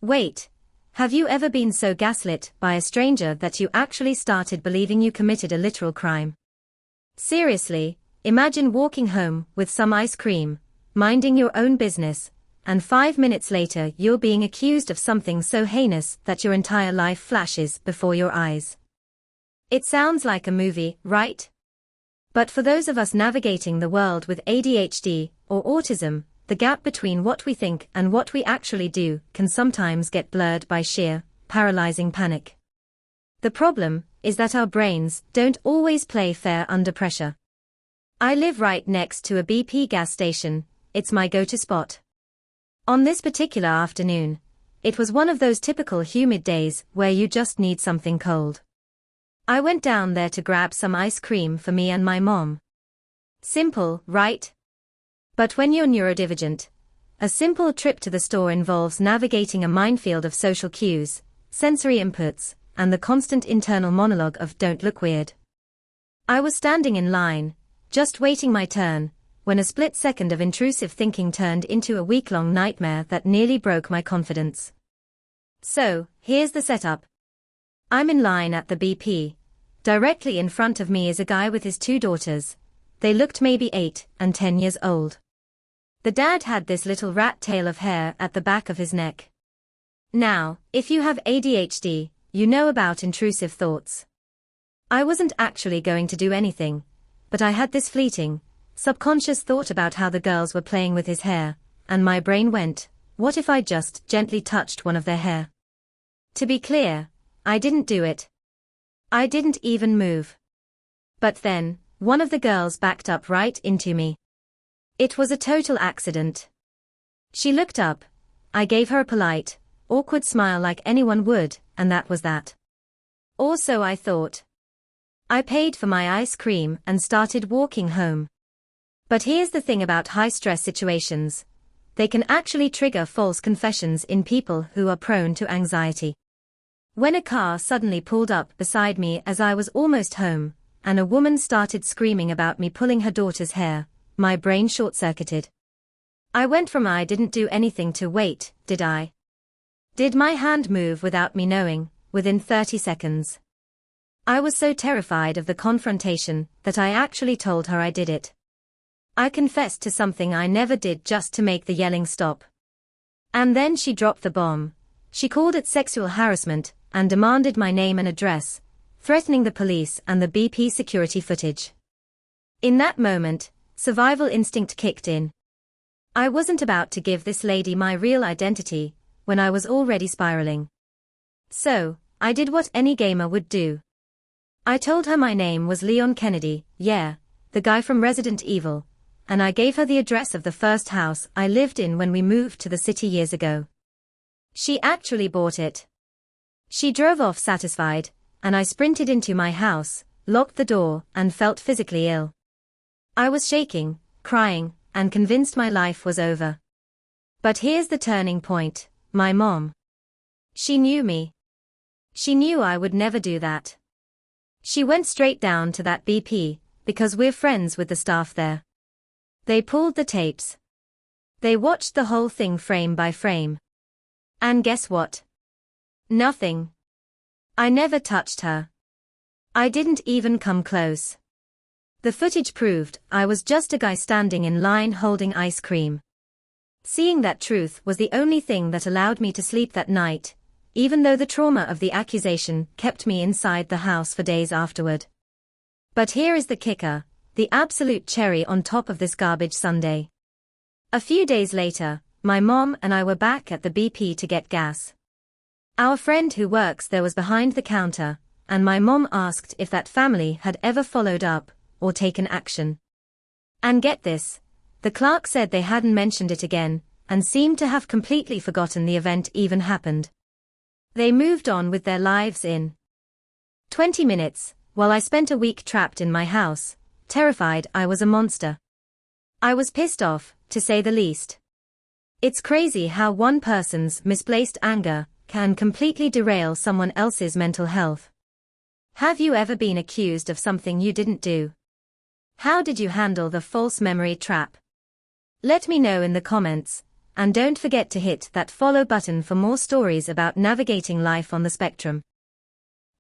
Wait. Have you ever been so gaslit by a stranger that you actually started believing you committed a literal crime? Seriously, imagine walking home with some ice cream, minding your own business, and 5 minutes later you're being accused of something so heinous that your entire life flashes before your eyes. It sounds like a movie, right? But for those of us navigating the world with ADHD or autism, the gap between what we think and what we actually do can sometimes get blurred by sheer, paralyzing panic. The problem is that our brains don't always play fair under pressure. I live right next to a BP gas station. It's my go-to spot. On this particular afternoon, it was one of those typical humid days where you just need something cold. I went down there to grab some ice cream for me and my mom. Simple, right? But when you're neurodivergent, a simple trip to the store involves navigating a minefield of social cues, sensory inputs, and the constant internal monologue of "don't look weird." I was standing in line, just waiting my turn, when a split second of intrusive thinking turned into a week-long nightmare that nearly broke my confidence. So, here's the setup. I'm in line at the BP. Directly in front of me is a guy with his 2 daughters. They looked maybe 8 and 10 years old. The dad had this little rat tail of hair at the back of his neck. Now, if you have ADHD, you know about intrusive thoughts. I wasn't actually going to do anything, but I had this fleeting, subconscious thought about how the girls were playing with his hair, and my brain went, what if I just gently touched one of their hair? To be clear, I didn't do it. I didn't even move. But then, one of the girls backed up right into me. It was a total accident. She looked up. I gave her a polite, awkward smile like anyone would, and that was that. Or so I thought. I paid for my ice cream and started walking home. But here's the thing about high-stress situations. They can actually trigger false confessions in people who are prone to anxiety. When a car suddenly pulled up beside me as I was almost home, and a woman started screaming about me pulling her daughter's hair, my brain short-circuited. I went from I didn't do anything to wait, did I? Did my hand move without me knowing, within 30 seconds? I was so terrified of the confrontation that I actually told her I did it. I confessed to something I never did just to make the yelling stop. And then she dropped the bomb. She called it sexual harassment and demanded my name and address, threatening the police and the BP security footage. In that moment, survival instinct kicked in. I wasn't about to give this lady my real identity when I was already spiraling. So, I did what any gamer would do. I told her my name was Leon Kennedy, yeah, the guy from Resident Evil, and I gave her the address of the first house I lived in when we moved to the city years ago. She actually bought it. She drove off satisfied, and I sprinted into my house, locked the door, and felt physically ill. I was shaking, crying, and convinced my life was over. But here's the turning point, my mom. She knew me. She knew I would never do that. She went straight down to that BP, because we're friends with the staff there. They pulled the tapes. They watched the whole thing frame by frame. And guess what? Nothing. I never touched her. I didn't even come close. The footage proved I was just a guy standing in line holding ice cream. Seeing that truth was the only thing that allowed me to sleep that night, even though the trauma of the accusation kept me inside the house for days afterward. But here is the kicker, the absolute cherry on top of this garbage sundae. A few days later, my mom and I were back at the BP to get gas. Our friend who works there was behind the counter, and my mom asked if that family had ever followed up or taken action. And get this, the clerk said they hadn't mentioned it again, and seemed to have completely forgotten the event even happened. They moved on with their lives in 20 minutes, while I spent a week trapped in my house, terrified I was a monster. I was pissed off, to say the least. It's crazy how one person's misplaced anger can completely derail someone else's mental health. Have you ever been accused of something you didn't do? How did you handle the false memory trap? Let me know in the comments, and don't forget to hit that follow button for more stories about navigating life on the spectrum.